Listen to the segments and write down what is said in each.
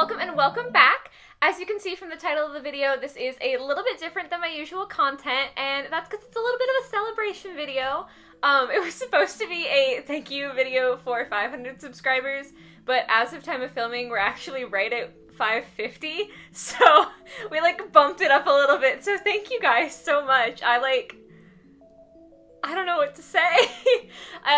welcome and welcome back. As you can see from the title of the video, this is a little bit different than my usual content, and that's because it's a little bit of a celebration video. It was supposed to be a thank you video for 500 subscribers, but as of time of filming, we're actually right at 550, so we bumped it up a little bit, so thank you guys so much. I don't know what to say.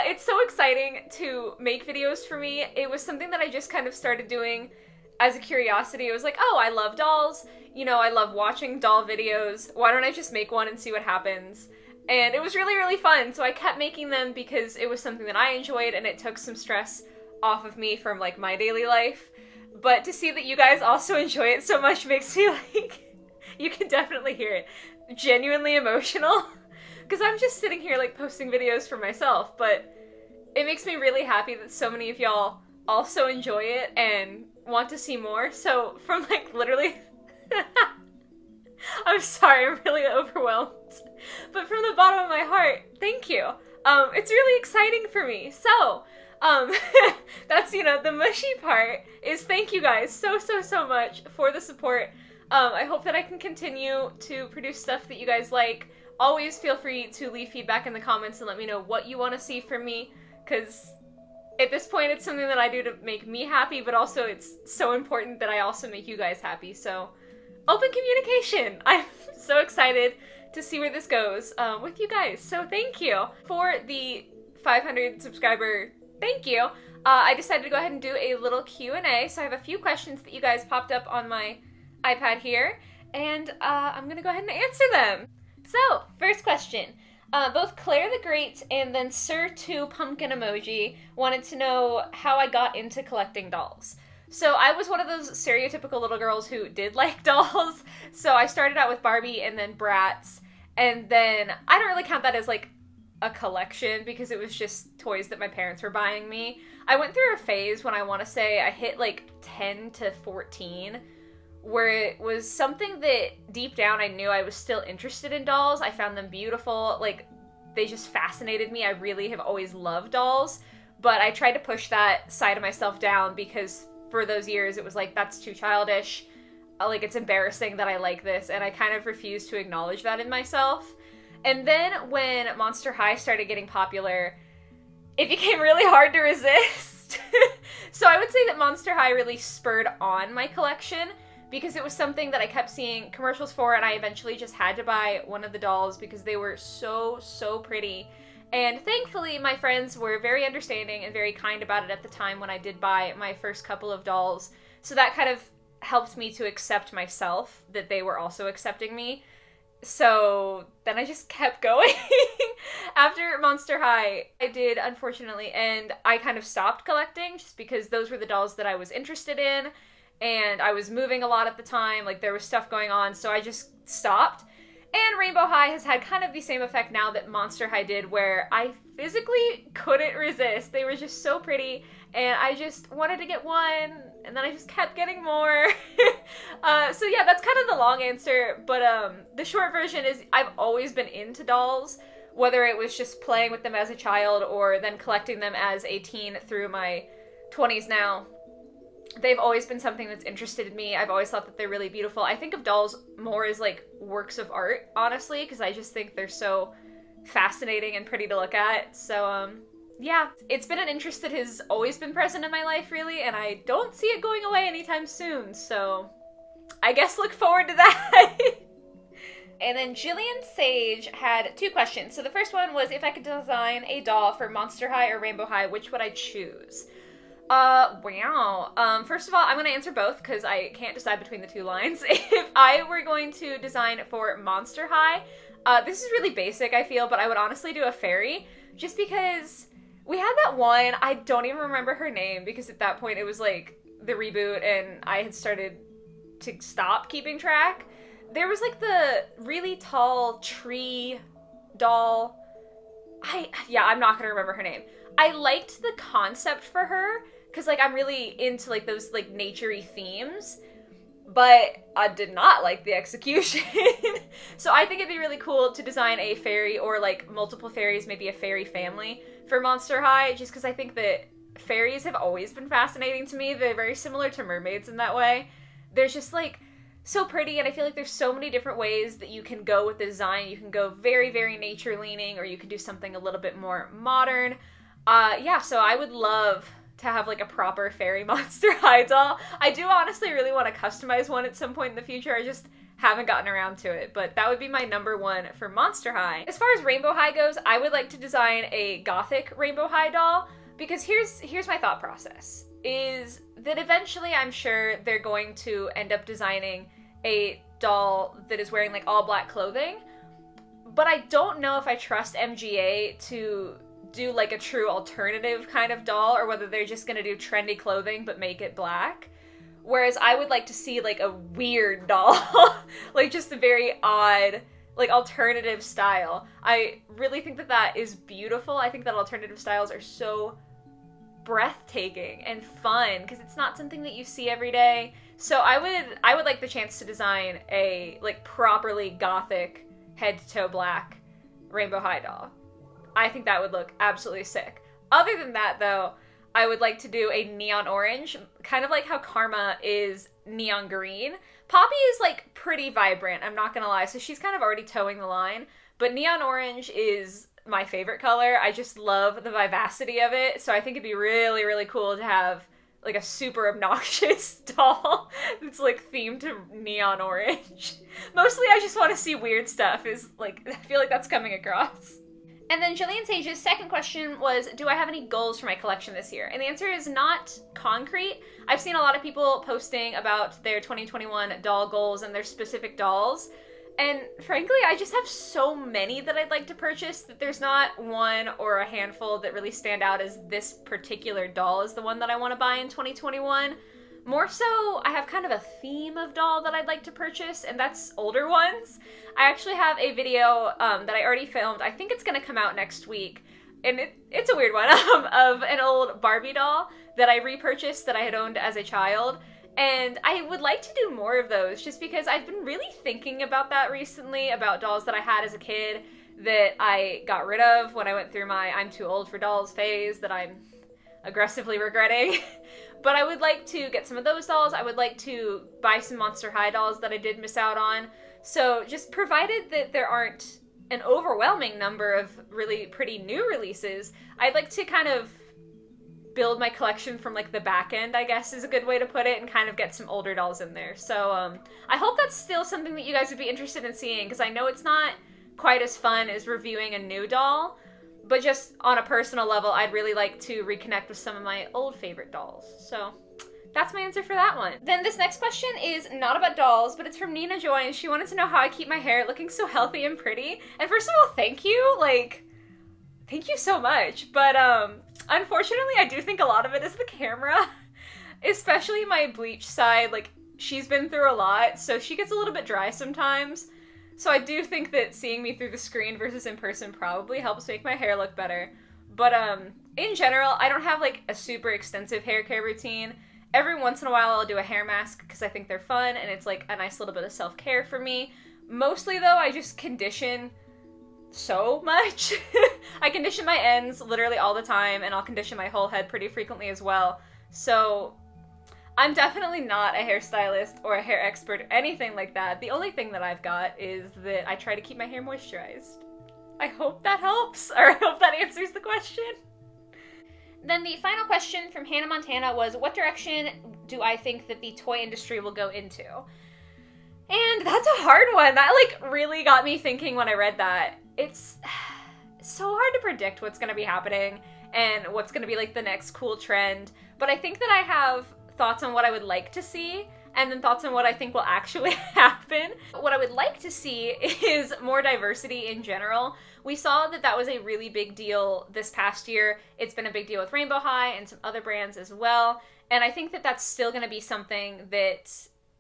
It's so exciting to make videos for me. It was something that I just kind of started doing as a curiosity. It was like, oh, I love dolls. You know, I love watching doll videos. Why don't I just make one and see what happens? And it was really, really fun. So I kept making them because it was something that I enjoyed and it took some stress off of me from my daily life. But to see that you guys also enjoy it so much makes me you can definitely hear it, genuinely emotional. Because I'm just sitting here posting videos for myself, but it makes me really happy that so many of y'all also enjoy it and want to see more. So from literally I'm sorry, I'm really overwhelmed. But from the bottom of my heart, thank you. It's really exciting for me. So, that's, the mushy part is thank you guys so much for the support. I hope that I can continue to produce stuff that you guys like. Always feel free to leave feedback in the comments and let me know what you want to see from me, because at this point it's something that I do to make me happy, but also it's so important that I also make you guys happy. So, open communication! I'm so excited to see where this goes with you guys, so thank you. For the 500 subscriber thank you, I decided to go ahead and do a little Q&A, so I have a few questions that you guys popped up on my iPad here, and I'm gonna go ahead and answer them. So, first question. Both Claire the Great and then Sir2 Pumpkin Emoji wanted to know how I got into collecting dolls. So I was one of those stereotypical little girls who did like dolls. So I started out with Barbie and then Bratz. And then I don't really count that as a collection because it was just toys that my parents were buying me. I went through a phase when I want to say I hit 10 to 14 where it was something that deep down I knew I was still interested in dolls. I found them beautiful, they just fascinated me. I really have always loved dolls, but I tried to push that side of myself down because for those years it was that's too childish, it's embarrassing that I like this, and I kind of refused to acknowledge that in myself. And then when Monster High started getting popular, it became really hard to resist. So I would say that Monster High really spurred on my collection, because it was something that I kept seeing commercials for, and I eventually just had to buy one of the dolls because they were so pretty. And thankfully, my friends were very understanding and very kind about it at the time when I did buy my first couple of dolls. So that kind of helped me to accept myself, that they were also accepting me. So then I just kept going. After Monster High, I did, unfortunately, and I kind of stopped collecting just because those were the dolls that I was interested in. And I was moving a lot at the time, there was stuff going on, so I just stopped. And Rainbow High has had kind of the same effect now that Monster High did, where I physically couldn't resist. They were just so pretty, and I just wanted to get one, and then I just kept getting more. So yeah, that's kind of the long answer, but the short version is I've always been into dolls, whether it was just playing with them as a child or then collecting them as a teen through my 20s now. They've always been something that's interested me. I've always thought that they're really beautiful. I think of dolls more as works of art, honestly, because I just think they're so fascinating and pretty to look at. So, yeah, it's been an interest that has always been present in my life, really, and I don't see it going away anytime soon, so I guess look forward to that. And then Jillian Sage had two questions. So the first one was, if I could design a doll for Monster High or Rainbow High, which would I choose? Wow. First of all, I'm going to answer both because I can't decide between the two lines. If I were going to design for Monster High, this is really basic, I feel, but I would honestly do a Faery, just because we had that one, I don't even remember her name, because at that point it was the reboot and I had started to stop keeping track. There was the really tall tree doll. I'm not going to remember her name. I liked the concept for her, because, I'm really into, those, nature-y themes, but I did not like the execution. So I think it'd be really cool to design a fairy, or, multiple fairies, maybe a fairy family, for Monster High, just because I think that fairies have always been fascinating to me. They're very similar to mermaids in that way. There's just like so pretty, and I feel like there's so many different ways that you can go with the design. You can go very, very nature leaning, or you can do something a little bit more modern. Yeah, so I would love to have like a proper fairy Monster High doll. I do honestly really want to customize one at some point in the future. I just haven't gotten around to it, but that would be my number one for Monster High. As far as Rainbow High goes, I would like to design a gothic Rainbow High doll, because here's my thought process, is that eventually I'm sure they're going to end up designing a doll that is wearing like all black clothing, but I don't know if I trust MGA to do like a true alternative kind of doll, or whether they're just gonna do trendy clothing but make it black. Whereas I would like to see like a weird doll, like just a very odd, like alternative style. I really think that that is beautiful. I think that alternative styles are so breathtaking and fun, because it's not something that you see every day. So I would like the chance to design a like properly gothic head to toe black Rainbow High doll. I think that would look absolutely sick. Other than that though, I would like to do a neon orange, kind of like how Karma is neon green. Poppy is like pretty vibrant, I'm not gonna lie, so she's kind of already towing the line, but neon orange is my favorite color. I just love the vivacity of it, so I think it'd be really, really cool to have like a super obnoxious doll that's like themed to neon orange. Mostly I just want to see weird stuff, is like, I feel like that's coming across. And then Jillian Sage's second question was, do I have any goals for my collection this year? And the answer is not concrete. I've seen a lot of people posting about their 2021 doll goals and their specific dolls. And frankly, I just have so many that I'd like to purchase that there's not one or a handful that really stand out as this particular doll is the one that I want to buy in 2021. More so, I have kind of a theme of doll that I'd like to purchase, and that's older ones. I actually have a video that I already filmed. I think it's going to come out next week, and it's a weird one, of an old Barbie doll that I repurchased that I had owned as a child. And I would like to do more of those, just because I've been really thinking about that recently, about dolls that I had as a kid that I got rid of when I went through my I'm too old for dolls phase that I'm aggressively regretting. But I would like to get some of those dolls. I would like to buy some Monster High dolls that I did miss out on. So just provided that there aren't an overwhelming number of really pretty new releases, I'd like to kind of build my collection from like the back end, I guess is a good way to put it, and kind of get some older dolls in there. So I hope that's still something that you guys would be interested in seeing, because I know it's not quite as fun as reviewing a new doll, but just on a personal level, I'd really like to reconnect with some of my old favorite dolls. So that's my answer for that one. Then this next question is not about dolls, but it's from Nina Joy, and she wanted to know how I keep my hair looking so healthy and pretty. And first of all, thank you. Like, thank you so much. But unfortunately, I do think a lot of it is the camera, especially my bleach side. Like, she's been through a lot, so she gets a little bit dry sometimes. So I do think that seeing me through the screen versus in person probably helps make my hair look better. But in general, I don't have like a super extensive hair care routine. Every once in a while I'll do a hair mask because I think they're fun and it's like a nice little bit of self-care for me. Mostly though, I just condition so much. I condition my ends literally all the time, and I'll condition my whole head pretty frequently as well. So I'm definitely not a hairstylist or a hair expert or anything like that. The only thing that I've got is that I try to keep my hair moisturized. I hope that helps, or I hope that answers the question. Then the final question from Hannah Montana was, what direction do I think that the toy industry will go into? And that's a hard one. That like really got me thinking when I read that. It's so hard to predict what's going to be happening and what's going to be like the next cool trend. But I think that I have thoughts on what I would like to see, and then thoughts on what I think will actually happen. What I would like to see is more diversity in general. We saw that that was a really big deal this past year. It's been a big deal with Rainbow High and some other brands as well. And I think that that's still going to be something that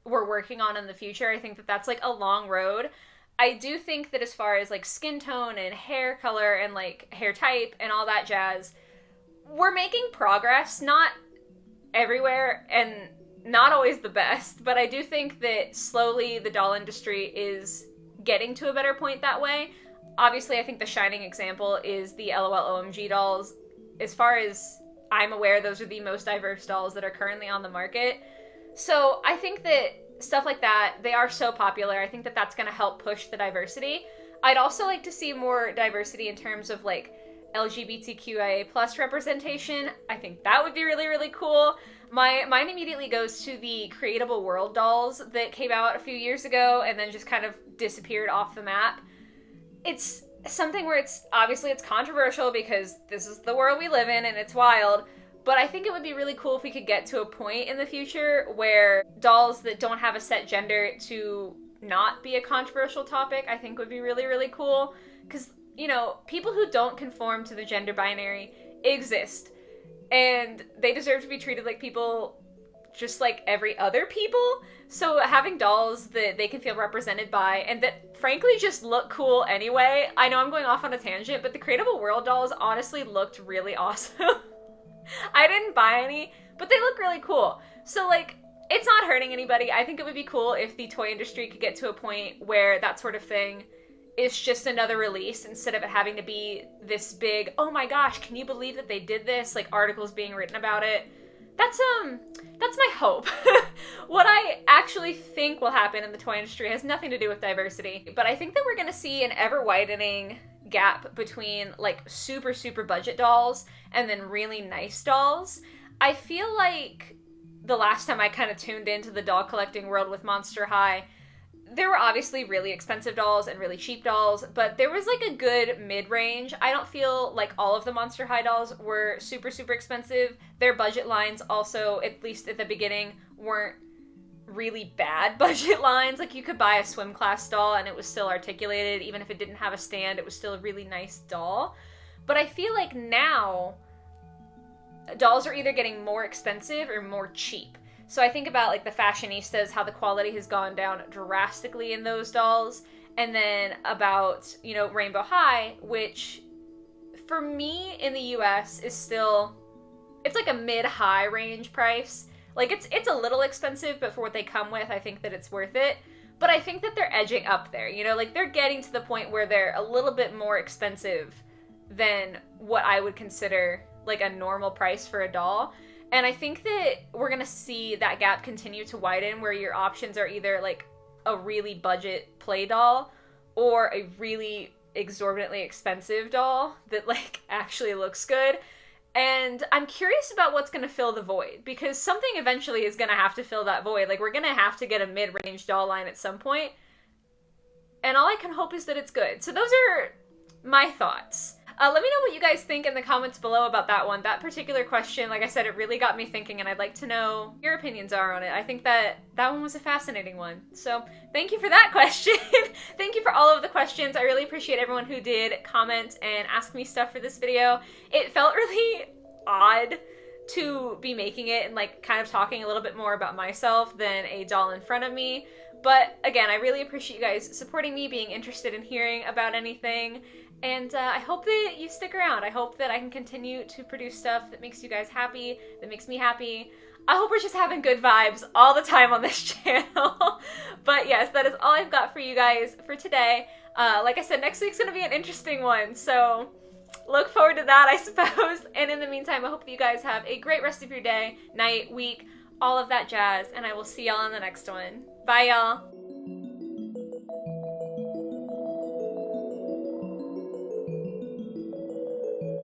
we're working on in the future. I think that that's like a long road. I do think that as far as like skin tone and hair color and like hair type and all that jazz, we're making progress, not everywhere and not always the best, but I do think that slowly the doll industry is getting to a better point that way. Obviously, I think the shining example is the LOL OMG dolls. As far as I'm aware those are the most diverse dolls that are currently on the market. So I think that stuff like that, they are so popular. I think that that's going to help push the diversity. I'd also like to see more diversity in terms of like LGBTQIA plus representation. I think that would be really, really cool. Mine immediately goes to the Creatable World dolls that came out a few years ago and then just kind of disappeared off the map. It's something where it's controversial because this is the world we live in and it's wild, but I think it would be really cool if we could get to a point in the future where dolls that don't have a set gender to not be a controversial topic, I think would be really, really cool. Because, you know, people who don't conform to the gender binary exist, and they deserve to be treated like people just like every other people. So having dolls that they can feel represented by and that frankly just look cool anyway. I know I'm going off on a tangent, but the Creatable World dolls honestly looked really awesome. I didn't buy any, but they look really cool. So like, it's not hurting anybody. I think it would be cool if the toy industry could get to a point where that sort of thing is just another release instead of it having to be this big, oh my gosh, can you believe that they did this? Like articles being written about it. That's my hope. What I actually think will happen in the toy industry has nothing to do with diversity, but I think that we're gonna see an ever-widening gap between like super, super budget dolls and then really nice dolls. I feel like the last time I kind of tuned into the doll collecting world with Monster High, there were obviously really expensive dolls and really cheap dolls, but there was like a good mid-range. I don't feel like all of the Monster High dolls were super, super expensive. Their budget lines also, at least at the beginning, weren't really bad budget lines. Like you could buy a swim class doll and it was still articulated. Even if it didn't have a stand, it was still a really nice doll. But I feel like now dolls are either getting more expensive or more cheap. So I think about like the fashionistas, how the quality has gone down drastically in those dolls. And then about, you know, Rainbow High, which for me in the US is still, it's like a mid-high range price. Like it's a little expensive, but for what they come with, I think that it's worth it. But I think that they're edging up there, you know, like they're getting to the point where they're a little bit more expensive than what I would consider like a normal price for a doll. And I think that we're going to see that gap continue to widen where your options are either like a really budget play doll or a really exorbitantly expensive doll that like actually looks good. And I'm curious about what's going to fill the void, because something eventually is going to have to fill that void. Like we're going to have to get a mid-range doll line at some point. And all I can hope is that it's good. So those are my thoughts. Let me know what you guys think in the comments below about that one. That particular question, like I said, it really got me thinking, and I'd like to know your opinions are on it. I think that one was a fascinating one. So thank you for that question. Thank you for all of the questions. I really appreciate everyone who did comment and ask me stuff for this video. It felt really odd to be making it and like kind of talking a little bit more about myself than a doll in front of me. But again, I really appreciate you guys supporting me, being interested in hearing about anything. And I hope that you stick around. I hope that I can continue to produce stuff that makes you guys happy, that makes me happy. I hope we're just having good vibes all the time on this channel. But yes, that is all I've got for you guys for today. Like I said, next week's going to be an interesting one, so look forward to that, I suppose. And in the meantime, I hope that you guys have a great rest of your day, night, week, all of that jazz, and I will see y'all in the next one. Bye, y'all.